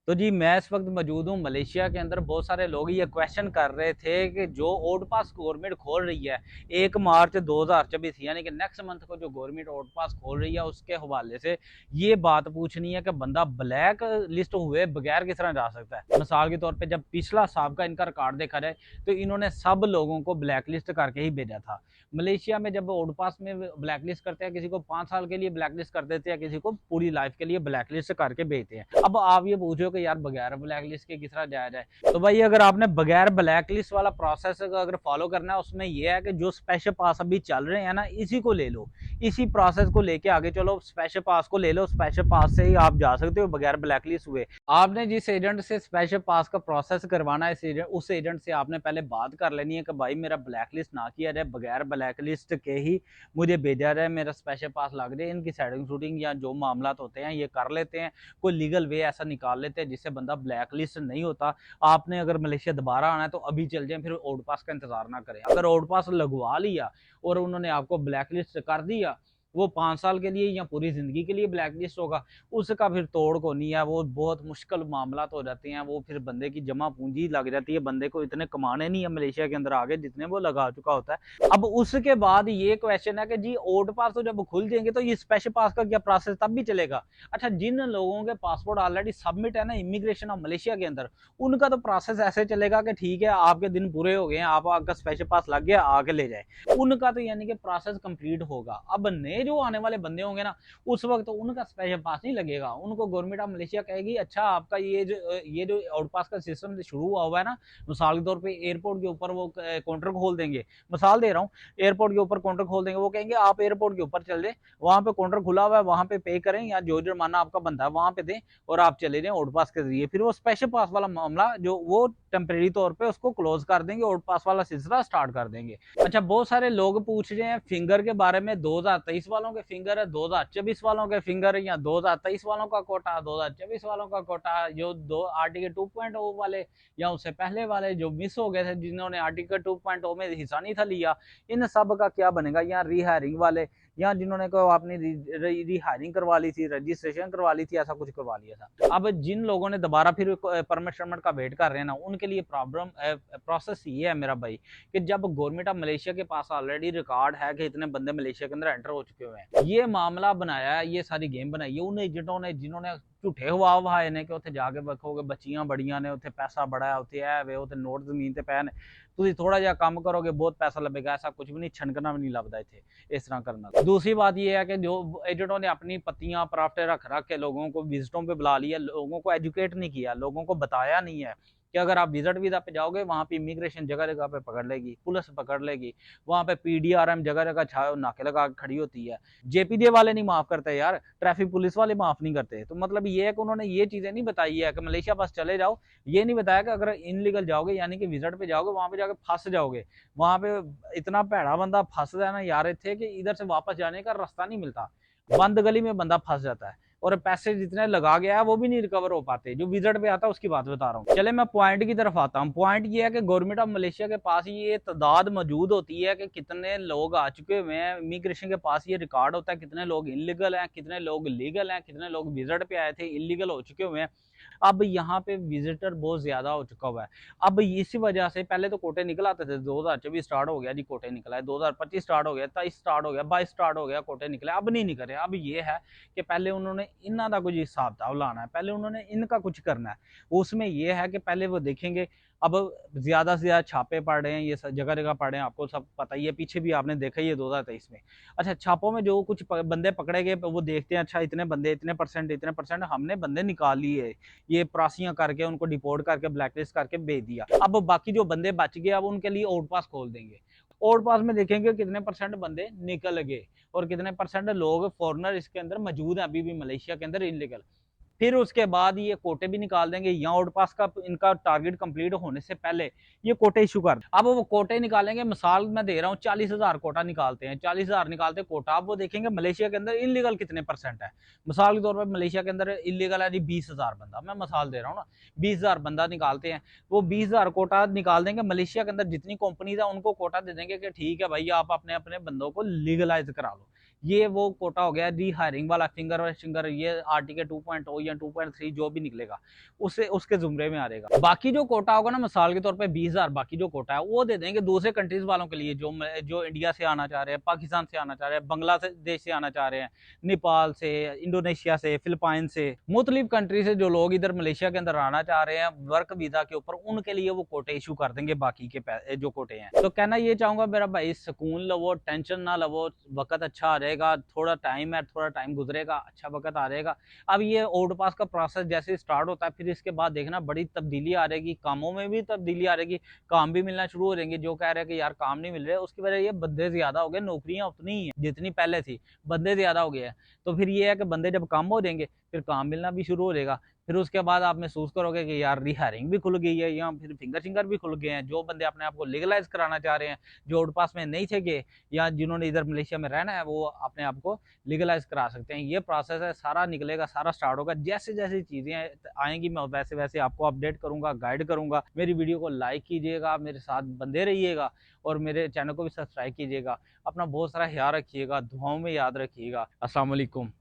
तो जी मैं इस वक्त मौजूद हूँ मलेशिया के अंदर। बहुत सारे लोग ये क्वेश्चन कर रहे थे कि जो ओड पास गवर्नमेंट खोल रही है 1 मार्च 2024 यानी कि नेक्स्ट मंथ को जो गवर्नमेंट ओड पास खोल रही है उसके हवाले से ये बात पूछनी है कि बंदा ब्लैक लिस्ट हुए बगैर किस तरह जा सकता है। मिसाल के तौर पे जब पिछला साल का इनका रिकॉर्ड देखा जाए तो इन्होंने सब लोगों को ब्लैक लिस्ट करके ही भेजा था। मलेशिया में जब ओड पास में ब्लैक लिस्ट करते हैं, किसी को 5 साल के लिए ब्लैक लिस्ट कर देते हैं, किसी को पूरी लाइफ के लिए ब्लैक लिस्ट करके भेजते हैं। अब आप ये पूछो कि यार बगैर ब्लैक लिस्ट के किस तरह जाया जाए, तो भाई अगर आपने बगैर ब्लैक लिस्ट वाला प्रोसेस अगर फॉलो करना है उसमें यह है कि जो स्पेशल पास अभी चल रहे हैं ना इसी को ले लो, इसी प्रोसेस को लेके आगे चलो। स्पेशल पास को ले लो, स्पेशल पास से ही आप जा सकते हो बगैर ब्लैक लिस्ट हुए। आपने जिस एजेंट से स्पेशल पास का प्रोसेस करवाना है उस एजेंट से आपने पहले बात कर लेनी है कि भाई मेरा ब्लैक लिस्ट ना किया जाए, बगैर ब्लैक लिस्ट के ही मुझे भेजा जाए, मेरा स्पेशल पास लग जाए। इनकी सेटिंग शूटिंग या जो मामला होते हैं ये कर लेते हैं, कोई लीगल वे ऐसा निकाल लेते हैं जिससे बंदा ब्लैक लिस्ट नहीं होता। आपने अगर मलेशिया दोबारा आना है तो अभी चल जाए, फिर ओड पास का इंतजार ना करें। अगर ओड पास लगवा लिया और उन्होंने आपको ब्लैक लिस्ट कर दिया, वो 5 साल के लिए या पूरी जिंदगी के लिए ब्लैक लिस्ट होगा, उसका फिर तोड़ को नहीं है। वो बहुत मुश्किल मामला हो जाते हैं, वो फिर बंदे की जमा पूंजी लग जाती है, बंदे को इतने कमाने नहीं है मलेशिया के अंदर आगे जितने वो लगा चुका होता है। अब उसके बाद ये क्वेश्चन है कि जी ओड पास तो जब खुल जाएंगे तो ये स्पेशल पास का क्या प्रोसेस तब भी चलेगा? अच्छा, जिन लोगों के पासपोर्ट ऑलरेडी सबमिट है ना इमिग्रेशन ऑफ मलेशिया के अंदर, उनका तो प्रोसेस ऐसे चलेगा कि ठीक है आपके दिन पूरे हो गए हैं, आप आपका स्पेशल पास लग गया, आगे ले जाए। उनका तो यानी कि प्रोसेस कंप्लीट होगा। अब नए जो आने वाले बंदे होंगे ना, उस वक्त तो उनका स्पेशल पास नहीं लगेगा। उनको गवर्नमेंट ऑफ मलेशिया कहेगी अच्छा आपका ये जो आउट पास का सिस्टम शुरू हुआ है ना, मिसाल के तौर पे एयरपोर्ट के ऊपर वो काउंटर खोल देंगे, मिसाल दे रहा हूँ, एयरपोर्ट के ऊपर काउंटर खोल देंगे। वो कहेंगे आप एयरपोर्ट के ऊपर चल जाए, वहां पे काउंटर खुला हुआ है, वहां पे पे करें या जो जुर्माना आपका बनता है वहां पे दें और आप चले जाएं आउट पास के जरिए। फिर वो स्पेशल पास वाला मामला जो वो टेम्परेरी तौर पे उसको क्लोज कर देंगे, आउट पास वाला सिलसिला स्टार्ट कर देंगे। अच्छा, बहुत सारे लोग पूछ रहे हैं फिंगर के बारे में, 2023 वालों के फिंगर है, 2024 वालों के फिंगर है, या 2023 वालों का कोटा, 2024 वालों का कोटा, जो दो आर्टिकल 2.0 वाले या उससे पहले वाले जो मिस हो गए थे, जिन्होंने आर्टिकल 2.0 में हिस्सा नहीं था लिया, इन सब का क्या बनेगा? या रिहायरिंग वाले या जिन्होंने को अपनी रिहायरिंग करवा ली थी, रजिस्ट्रेशन करवा ली थी, ऐसा कुछ करवा लिया था। अब जिन लोगों ने दोबारा फिर परमिट शर्मट का वेट कर रहे हैं ना, उनके लिए प्रॉब्लम प्रोसेस ये है मेरा भाई कि जब गवर्नमेंट ऑफ मलेशिया के पास ऑलरेडी रिकॉर्ड है कि इतने बंदे मलेशिया के अंदर एंटर हो चुके हुए हैं, ये मामला बनाया है, ये सारी गेम बनाई है उन एजेंटों ने जिन्होंने झूठे हुआ वहाए ने कि ਉੱਥੇ जाके वेखोगे बच्चियां बड़ियां ने, ਉੱਥੇ पैसा बड़ा है, ਉੱਥੇ है वे ਉੱਥੇ नोट ਜ਼ਮੀਨ ਤੇ ਪਏ ਨੇ, ਤੁਸੀਂ थोड़ा ਜਿਹਾ ਕੰਮ करोगे बहुत पैसा लगेगा। ऐसा कुछ भी नहीं, छनकना भी नहीं लगता इतने इस तरह करना। दूसरी बात यह है कि जो एजेंटों ने अपनी पत्तियां प्राफ्टें रख रख के लोगों को विजिटों पे बुला लिया, लोगों को एजुकेट नहीं किया, लोगों को बताया नहीं है कि अगर आप विजिट वीजा पे जाओगे वहां पे इमिग्रेशन जगह जगह पे पकड़ लेगी, पुलिस पकड़ लेगी, वहां पे पीडीआरएम जगह जगह नाके लगा खड़ी होती है। जेपीजे वाले नहीं माफ करते यार, ट्रैफिक पुलिस वाले माफ नहीं करते। तो मतलब ये है कि उन्होंने ये चीजें नहीं बताई है कि मलेशिया बस चले जाओ, ये नहीं बताया कि अगर इनलीगल जाओगे यानी कि विजिट पे जाओगे वहां पे जाके फंस जाओगे। वहां पे इतना भैड़ा बंदा फंस जाए ना यार थे कि इधर से वापस जाने का रास्ता नहीं मिलता, बंद गली में बंदा फंस जाता है और पैसे जितने लगा गया है वो भी नहीं रिकवर हो पाते। जो विजिट पे आता है उसकी बात बता रहा हूँ। चले मैं पॉइंट की तरफ आता हूँ। पॉइंट ये है कि गवर्नमेंट ऑफ मलेशिया के पास ये तादाद मौजूद होती है कि कितने लोग आ चुके हुए हैं, इमिग्रेशन के पास ये रिकॉर्ड होता है कितने लोग इनलीगल हैं, कितने लोग लीगल हैं, कितने लोग विजिट पे आए थे इनलीगल हो चुके हुए हैं। अब यहाँ पे विजिटर बहुत ज्यादा हो चुका हुआ है। अब इसी वजह से पहले तो कोटे निकल आते थे, 2024 स्टार्ट हो गया जी कोटे निकला है, 2025 स्टार्ट हो गया, 23 स्टार्ट हो गया, 22 स्टार्ट हो गया, कोटे निकले। अब नहीं निकल रहे। अब ये है कि पहले उन्होंने इन्हों का कुछ हिसाब किताब लाना है, पहले उन्होंने इनका कुछ करना है। उसमें यह है कि पहले वो देखेंगे। अब ज्यादा से ज्यादा छापे पड़ रहे हैं, ये जगह जगह पड़ रहे हैं, आपको सब पता ही है, पीछे भी आपने देखा ही है 2023 में। अच्छा, छापों में जो कुछ बंदे पकड़े गए वो देखते हैं, अच्छा इतने बंदे इतने परसेंट हमने बंदे निकाल लिए, ये प्रासियां करके उनको डिपोर्ट करके ब्लैकलिस्ट करके भेज दिया। अब बाकी जो बंदे बच गए अब उनके लिए आउट पास खोल देंगे। आउट पास में देखेंगे कितने परसेंट बंदे निकल गए और कितने परसेंट लोग फॉरनर इसके अंदर मौजूद हैं अभी भी मलेशिया के अंदर इनलीगल। फिर उसके बाद ये कोटे भी निकाल देंगे, या आउट पास का इनका टारगेट कंप्लीट होने से पहले ये कोटे इशू कर। अब वो कोटे निकालेंगे, मिसाल मैं दे रहा हूँ 40,000 कोटा निकालते हैं, 40,000 निकालते हैं कोटा। अब वो देखेंगे मलेशिया के अंदर इनलीगल कितने परसेंट है। मिसाल के तौर पर मलेशिया के अंदर इनलीगल है जी 20,000 बंदा, मैं मिसाल दे रहा हूँ ना, 20,000 बंदा निकालते हैं। वो 20,000 कोटा निकाल देंगे, मलेशिया के अंदर जितनी कंपनीज है उनको कोटा दे देंगे कि ठीक है भाई आप अपने अपने बंदों को लीगलाइज करा लो। ये वो कोटा हो गया री हायरिंग वाला, फिंगर और शिंगर, ये आर्टिकल 2.0 या 2.3 जो भी निकलेगा उससे उसके जुमरे में आ रहेगा। बाकी जो कोटा होगा ना, मिसाल के तौर पे 20,000 बाकी जो कोटा है वो दे देंगे दूसरे कंट्रीज वालों के लिए, जो जो इंडिया से आना चाह रहे हैं, पाकिस्तान से आना चाह रहे हैं, बांग्लादेश से आना चाह रहे हैं, नेपाल से, इंडोनेशिया से, फिलिपाइन से, मुख्तलिफ कंट्री से जो लोग इधर मलेशिया के अंदर आना चाह रहे हैं वर्क वीजा के ऊपर, उनके लिए वो कोटे इशू कर देंगे बाकी के जो कोटे हैं। तो कहना ये चाहूंगा मेरा भाई, सुकून लो, टेंशन ना लो, वक्त अच्छा आ रहेगा, थोड़ा टाइम है, थोड़ा टाइम गुजरेगा, अच्छा वक्त आ रहेगा। अब ये ओल्ड पास का प्रोसेस जैसे स्टार्ट होता है, फिर इसके बाद देखना बड़ी तब्दीली आ रहेगी, कामों में भी तब्दीली आ रहेगी, काम भी मिलना शुरू हो जाएंगे। जो कह रहे हैं कि यार काम नहीं मिल रहे, उसकी वजह ये बंदे ज्यादा हो गए, नौकरियां उतनी ही है जितनी पहले थी, बंदे ज्यादा हो गए हैं। तो फिर ये है कि बंदे जब कम हो जाएंगे फिर काम मिलना भी शुरू हो जाएगा। फिर उसके बाद आप महसूस करोगे कि यार रिहायरिंग भी खुल गई है, या फिर फिंगर फिंगर भी खुल गए हैं। जो बंदे अपने आप को लीगलाइज कराना चाह रहे हैं, जो ओल्ड पास में नहीं थे गए, या जिन्होंने इधर मलेशिया में रहना है, वो अपने आप को लीगलाइज करा सकते हैं। ये प्रोसेस है, सारा निकलेगा, सारा स्टार्ट होगा। जैसे जैसी चीजें आएंगी मैं वैसे वैसे आपको अपडेट करूंगा, गाइड करूंगा। मेरी वीडियो को लाइक कीजिएगा, मेरे साथ बंदे रहिएगा, और मेरे चैनल को भी सब्सक्राइब कीजिएगा। अपना बहुत सारा ख्याल रखिएगा, दुआओं में याद रखिएगा। अस्सलाम वालेकुम।